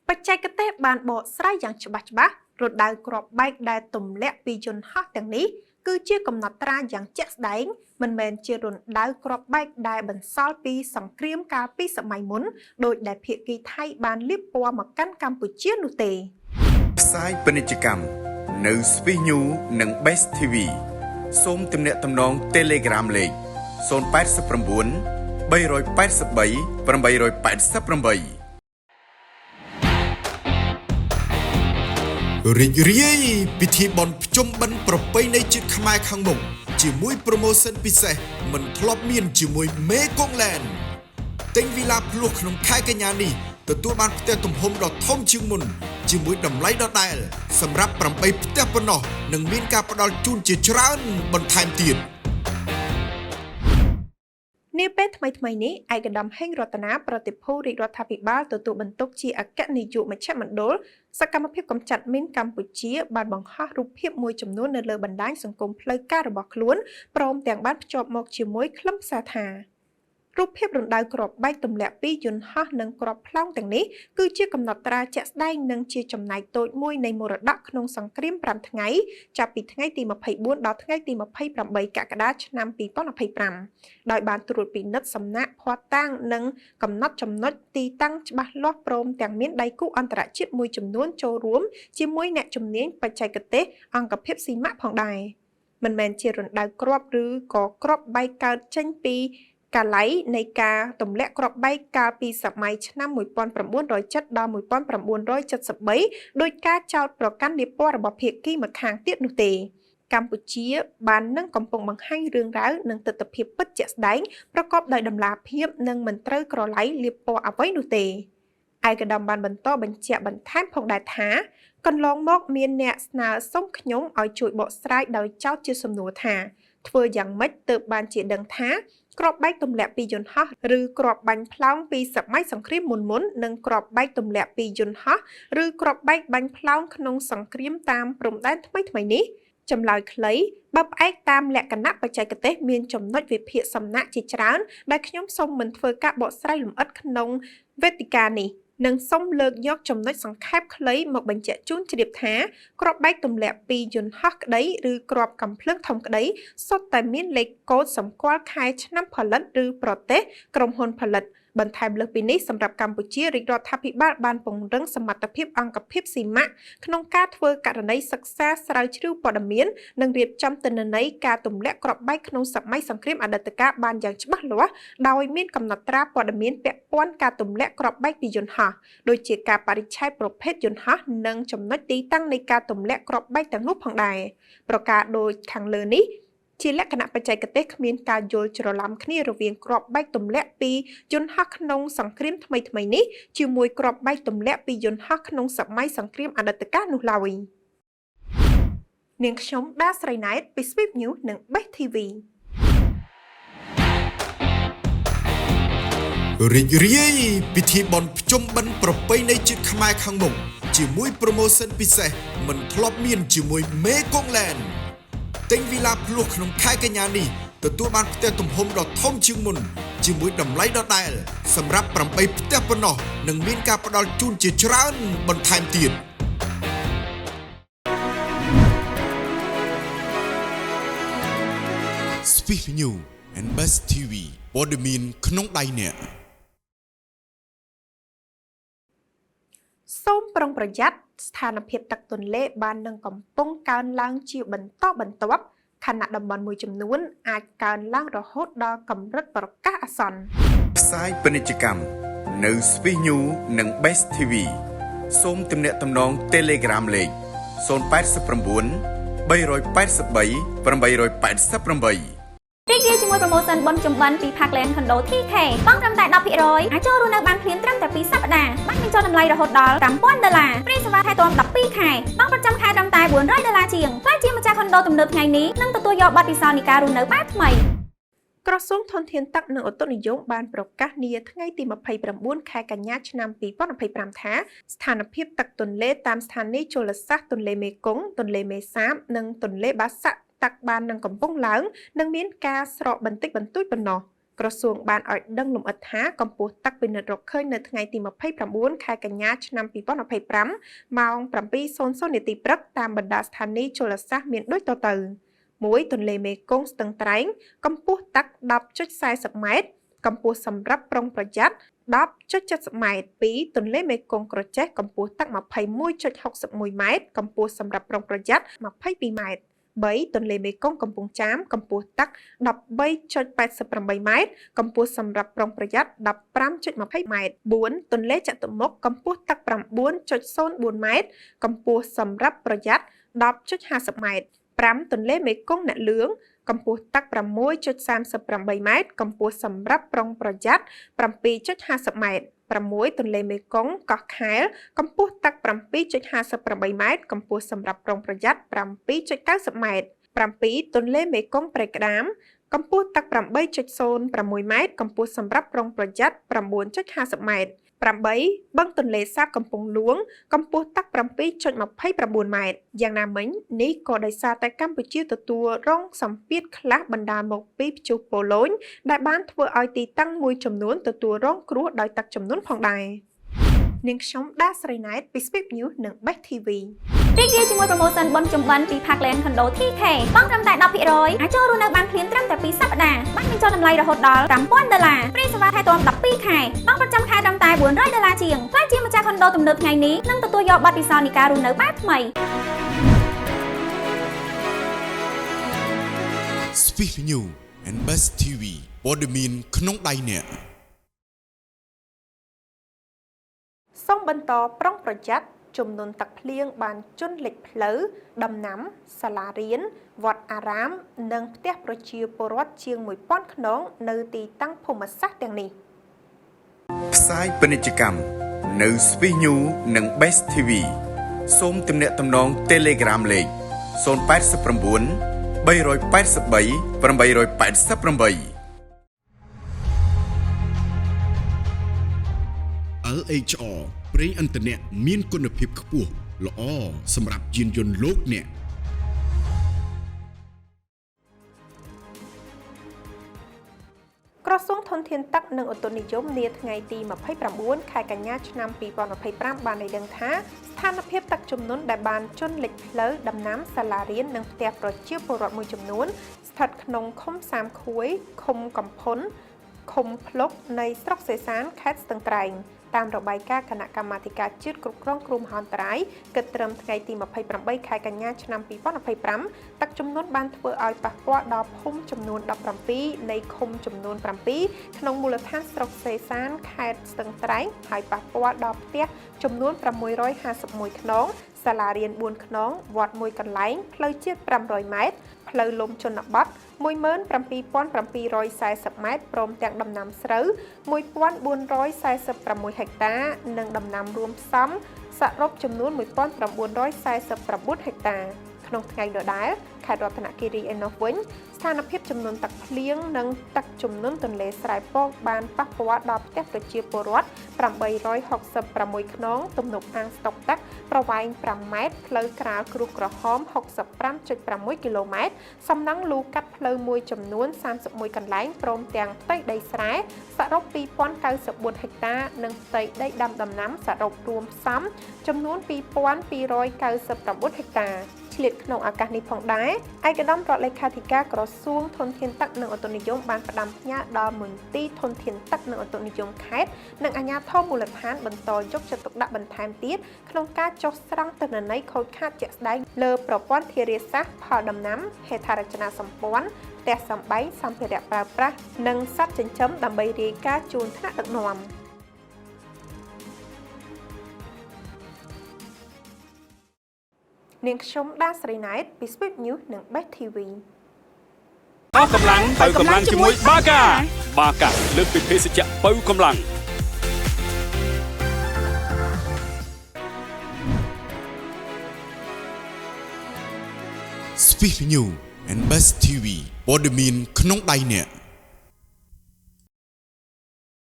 បច្ចេកទេសបានបកស្រាយយ៉ាងច្បាស់រដៅក្របបែកដែលទម្លាក់ពីយន្តហោះទាំងនេះគឺជាកំណត់ត្រាយ៉ាងជាក់ស្ដែងមិនមែនជារណ្ដៅក្របបែកដែលបន្សល់ពីសង្គ្រាមកាលពីសម័យមុនដោយដែលភាគីថៃបានលាបពណ៌មកកាន់កម្ពុជានោះទេផ្សាយពាណិជ្ជកម្មនៅ Swiss New និង Best TV សូមទំនាក់ទំនង Telegram លេខ089 383 888រីករាយពិធីបុណ្យភ្ជុំបិណ្ឌប្រពៃណីជាតិខ្មែរខាងមុខជាមួយ promotion ពិសេសមិនធ្លាប់មានជាមួយមេកុងឡែនទិញវីឡាភ្លោះក្នុងខែកញ្ញានេះទទួលបានផ្ទះទំហំដ៏ធំជាងមុនជាមួយតម្លៃដដែលសម្រាប់8ផ្ទះប៉ុណ្ណោះនិងមានការផ្ដល់ជូនជាច្រើនបន្ថែមទៀតនាពេលថ្មីនេះឯកឧត្តមហេងរតនាប្រតិភូរាជរដ្ឋាភិបាលទទួលបន្ទុកជាអគ្គនាយកមជ្ឈមណ្ឌលសកម្មភាពកម្ចាត់មីនកម្ពុជាបានបង្ហោះរូបភាពមួយចំនួននៅលើបណ្ដាញសង្គមផ្លូវការរបស់ខ្លួនព្រមទាំងបានភ្ជាប់មកជាមួយខ្លឹមសារថារូបភាពរណ្ដៅក្របបែកទម្លាក់ពីយន្តហោះនិងក្របផ្លោងទាំងនេះគឺជាកំណត់ត្រាជាក់ស្ដែងនិងជាចំណែកតូចមួយនៃមរតកក្នុងសង្គ្រាម5ថ្ងៃចាប់ពីថ្ងៃទី24ដល់ថ្ងៃទី28កក្កដាឆ្នាំ2025ដោយបានត្រួតពិនិត្យសំណាក់ភស្តុតាងនិងកំណត់ចំណុចទីតាំងច្បាស់លាស់ព្រមទាំងមានដៃគូអន្តរជាតិមួយចំនួនចូលរួមជាមួយអ្នកជំនាញបច្ចេកទេសអង្គភាពស៊ីម៉ាក់ផងដែរមិនមែនជារណ្ដៅគ្រាប់ឬក៏គ្រាប់បែកកើតចេញពីកាល័យនៃការទម្លាក់គ្រាប់បែកកាលពីសម័យឆ្នាំ1907ដល់1973ដោយការចោទប្រកាន់នាពណ៌របស់ភាគីម្ខាងទៀតនោះទេកម្ពុជាបាននឹងកំពុងបង្ហាញរឿងរ៉ាវនិងទស្សនវិជ្ជាពិតជាក់ស្ដែងប្រកបដោយតម្លាភាពនិងមិនត្រូវក្រឡៃលាបពណ៌អ្វីនោះទេឯកឧត្តមបានបន្តបញ្ជាក់បន្ថែមផងដែរថាកន្លងមកមានអ្នកស្នើសុំខ្ញុំឲ្យជួយបកស្រាយដោយចោទជាសំណួរថាធ្វើយ៉ាងម៉េចទើបបានជាដឹងថាក្របបែកទម្លាក់ពីយន្តហោះឬក្របបាញ់ផ្លោងពីសម័យសង្គ្រាមមុននិងក្របបែកទម្លាក់ពីយន្តហោះឬក្របបែកបាញ់ផ្លោងក្នុងសង្គ្រាមតាមព្រំដែនថ្មីនេះចម្លើយខ្លីបើផ្អែកតាមលក្ខណៈបច្ចេកទេសមានចំណុចវិភាគសំណាក់ជាច្រើនដែលខ្ញុំសូមមិនធ្វើការបកស្រាយលម្អិតក្នុងវេទិកានេះនិងសូមលើកយកចំណុចសង្ខេបខ្លីមកបញ្ជាក់ជូនជ្រាបថាក្របបែកទម្លាក់ពីយន្តហោះក្តីឬក្របកាំភ្លើងធំក្តីសុទ្ធតែមានលេខកូដសម្គាល់ខែឆ្នាំផលិតឬប្រទេសក្រុមហ៊ុនផលិតបន្ថែមលើសពីនេះសម្រាប់កម្ពុជារាជរដ្ឋាភិបាលបានពង្រឹងសមត្ថភាពអង្គភាពស៊ីម៉ាក់ក្នុងការធ្វើករណីសិក្សាស្រាវជ្រាវព័ត៌មាននិងរៀបចំទិន្នន័យការទម្លាក់គ្រាប់បែកក្នុងសម័យសង្គ្រាមអតីតកាលបានយ៉ាងច្បាស់លាស់ដោយមានកំណត់ត្រាព័ត៌មានពាក់ព័ន្ធការទម្លាក់គ្រាប់បែកពីយន្តហោះដូចជាការបរិច្ឆេទប្រភេទយន្តហោះនិងចំណុចទីតាំងនៃការទម្លាក់គ្រាប់បែកទាំងនោះផងដែរប្រការដូចខាងលើនេះជាលក្ខណៈបច្ចេកទេសគ្មានការយល់ច្រឡំគ្នារវាងគ្រាប់បែកទម្លាក់ពីយន្តហោះក្នុងសង្គ្រាមថ្មីនេះជាមួយគ្រាប់បែកទម្លាក់ពីយន្តហោះក្នុងសម័យសង្គ្រាមអតីតកាលនោះឡើយនាងខ្ញុំដាស្រីណែតពី Swiss New និង Best TV រីករាយពិធីបុណ្យភ្ជុំបិណ្ឌប្រពៃណីជាតិខ្មែរខាងមុខជាមួយ promotion ពិសេសមិនធ្លាប់មានជាមួយមេកុងឡែនទិញវីឡាភ្លោះក្នុងខែកញ្ញានេះទទួលបានផ្ទះទំហំដ៏ធំជាងមុនជាមួយតម្លៃដដែលសម្រាប់8ផ្ទះប៉ុណ្ណោះនិងមានការផ្ដល់ជូនជាច្រើនបន្ថែមទៀត Swiss New and Best TV ព័ត៌មានក្នុងដៃអ្នកសូមប្រុងប្រយ័ត្នស្ថានភាពទឹកទន្លេបាននឹងកំពុងកើនឡើងជាបន្តបន្ទាប់ខណៈតំបន់មួយចំនួនអាចកើនឡើងរហូតដល់កម្រិតប្រកាសអាសន្នផ្សាយពាណិជ្ជកម្មនៅ Swiss New និង Best TV សូមទំនាក់ទំនង Telegram លេខ089 383 888រីករាយជាមួយ promotion បុណ្យជំបិណ្ឌពី Parkland Condo TK បង់ត្រឹមតែ 10% អាចចូលរស់នៅបានភ្លាមត្រឹមតែ2សប្តាហ៍បានបញ្ចុះតម្លៃរហូតដល់$5,000ព្រីសេវាថែទាំ12ខែបង់ប្រចាំខែត្រឹមតែ$400ជាងខ្លាចជាម្ចាស់ condo ទំនើបថ្ងៃនេះនឹងទទួលយកប័ណ្ណពិសោធន៍នៃការរស់នៅបែបថ្មីក្រសួងធនធានទឹកនិងឧតុនិយមបានប្រកាសនាថ្ងៃទី29ខែកញ្ញាឆ្នាំ2025ថាស្ថានភាពទឹកទន្លេតាមស្ថានីយជលសាស្ត្រទន្លេមេគង្គទន្លេមេសាបនិងទន្លេបាសាក់ទឹកបាននឹងកំពុងឡើងនិងមានការស្រកបន្តិចបន្តួចប៉ុណ្ណោះ ក្រសួងបានឲ្យដឹងលម្អិតថាកម្ពស់ទឹកពិនិត្យរកឃើញនៅថ្ងៃទី29ខែកញ្ញាឆ្នាំ2025ម៉ោង 7:00 នាទីព្រឹកតាមបណ្ដាស្ថានីយជលសាស្ត្រមានដូចតទៅ 1. ទន្លេមេគង្គស្ទឹងត្រែងកម្ពស់ទឹក 10.40 ម៉ែត្រកម្ពស់សម្រាប់ប្រុងប្រយ័ត្ន 10.70 ម៉ែត្រ 2. ទន្លេមេគង្គក្រចេះកម្ពស់ទឹក 21.61 ម៉ែត្រកម្ពស់សម្រាប់ប្រុងប្រយ័ត្ន 22 ម៉ែត្រ 3. ទន្លេមេគង្គកំពង់ចាមកម្ពស់ទឹក 13.88 ម៉ែត្រកម្ពស់សម្រាប់ប្រុងប្រយ័ត្ន 15.20 ម៉ែត្រ 4. ទន្លេចតុមុខកម្ពស់ទឹក 9.04 ម៉ែត្រកម្ពស់សម្រាប់ប្រយ័ត្ន 10.50 ម៉ែត្រ 5. ទន្លេមេគង្គអ្នកលឿងកម្ពស់ទឹក 6.38 ម៉ែត្រកម្ពស់សម្រាប់ប្រុងប្រយ័ត្ន 7.50 ម៉ែត្រ 6. ទន្លេមេគង្គកោះខែលកម្ពស់ទឹក 7.58 ម៉ែត្រកម្ពស់សម្រាប់ប្រុងប្រយ័ត្ន 7.90 ម៉ែត្រ 7. ទន្លេមេគង្គព្រែកក្តាមកម្ពស់ទឹក 8.06 ម៉ែត្រកម្ពស់សម្រាប់ប្រុងប្រយ័ត្ន 9.50 ម៉ែត្រ 8. បឹងទន្លេសាបកំពង់ហ្លួងកម្ពស់ទឹក 7.29 ម៉ែត្រយ៉ាងណាមិញនេះក៏ដោយសារតែកម្ពុជាទទួលរងសម្ពាធខ្លះបណ្ដាលមកពីព្យុះប៉ូឡូញដែលបានធ្វើឲ្យទីតាំងមួយចំនួនទទួលរងគ្រោះដោយទឹកជំនន់ផងដែរនាងខ្ញុំដាស្រីណែតពី Speak News និង Best TV រីករាយជាមួយប្រូម៉ូសិនបុណ្យចំបិណ្ឌពី Parkland Condo TK បង់ត្រឹមតែ 10% អាចចូលរស់នៅបានភ្លាមត្រឹមតែ2សប្តាហ៍បានបញ្ចុះតម្លៃរហូតដល់ $5,000 ព្រីសេវាថែទាំ12ខែបង់ប្រចាំខែត្រឹមតែ $400 ជាងខ្លះជាម្ចាស់ខុនដូទំនើបថ្ងៃនេះនឹងទទួលយកប័ណ្ណពិសោធន៍នៃការរស់នៅបែបថ្មី Speak News and Best TV ព័ត៌មានក្នុងដៃអ្នកសូមបន្តប្រុងប្រយ័ត្នជំនន់ទឹកភ្លៀងបានជន់លិចផ្លូវដំណាំសាលារៀនវត្តអារាមនិងផ្ទះប្រជាពលរដ្ឋជាង 1000 ខ្នងនៅទីតាំងភូមិសាស្ត្រទាំងនេះ ផ្សាយពាណិជ្ជកម្មនៅ Speak News និង Best TV សូមទំនាក់ទំនង Telegram លេខ 089 383 888 LHR ប្រេងឥន្ធនៈមានគុណភាពខ្ពស់ល្អសម្រាប់យានយន្តលោកអ្នកក្រសួងធនធានទឹកនិងឧតុនិយមនាថ្ងៃទី29ខែកញ្ញាឆ្នាំ2025បានឲ្យដឹងថាស្ថានភាពទឹកជំនន់ដែលបានជន់លិចផ្លូវដំណាំសាលារៀននិងផ្ទះប្រជាពលរដ្ឋមួយចំនួនស្ថិតក្នុងឃុំសាមខួយឃុំកំផុនឃុំភ្លុកនៃស្រុកសេសានខេត្តស្ទឹងត្រែងតាមរបាយការណ៍គណៈកម្មាធិការជាតិគ្រប់គ្រងគ្រោះមហន្តរាយគិតត្រឹមថ្ងៃទី28ខែកញ្ញាឆ្នាំ2025ទឹកជំនន់បានធ្វើឲ្យប៉ះពាល់ដល់ភូមិចំនួន17នៃឃុំចំនួន7ក្នុងមូលដ្ឋានស្រុកសេសានខេត្តស្ទឹងត្រែងហើយប៉ះពាល់ដល់ផ្ទះចំនួន651ខ្នងសាលារៀន4ខ្នងវត្ត1កន្លែងផ្លូវជាតិ500ម៉ែត្រផ្លូវលំជនបទ17740 ម៉ែត្រព្រមទាំងដំណាំស្រូវ1446ហិកតានិងដំណាំរួមផ្សំសរុបចំនួន1949ហិកតាក្នុងថ្ងៃដដែលខេត្តរតនគិរីឯណោះវិញស្ថានភាពចំនួនទឹកភ្លៀងនិងទឹកជំនន់ទន្លេស្រែពកបានប៉ះពាល់ដល់ផ្ទះប្រជាពលរដ្ឋ866ខ្នងទំនប់អាងស្តុកទឹកប្រវែង5ម៉ែត្រផ្លូវក្រាលគ្រួសក្រហម 65.6 គីឡូម៉ែត្រសំណង់លូកាត់ផ្លូវមួយចំនួន31កន្លែងព្រមទាំងផ្ទៃដីស្រែសរុប2094ហិកតានិងផ្ទៃដីដាំដំណាំសរុបរួមផ្សំចំនួន2299ហិកតាឆ្លៀតក្នុងឱកាសនេះផងដែរឯកឧត្តមរដ្ឋលេខាធិការក្រសួងធនធានទឹកនិងឧតុនិយមបានផ្ដាំផ្ញើដល់មន្ទីរធនធានទឹកនិងឧតុនិយមខេត្តនិងអាជ្ញាធរមូលដ្ឋានបន្តយកចិត្តទុកដាក់បន្ថែមទៀតក្នុងការចុះស្រង់ទិន្នន័យខូចខាតជាក់ស្ដែងលើប្រព័ន្ធធារាសាស្ត្រផលដំណាំហេដ្ឋារចនាសម្ព័ន្ធផ្ទះសម្បែងសម្ភារៈប្រើប្រាស់និងសត្វចិញ្ចឹមដើម្បីរាយការណ៍ជូនថ្នាក់ដឹកនាំនាងខ្ញុំដាស្រីណែតពី Speak News និង Best TV អស់កម្លាំងទៅកម្លាំងជាមួយបាកាលើកពីភេសជ្ជៈបើកម្លាំង Speak News and Best TV ព័ត៌មានក្នុងដៃអ្នក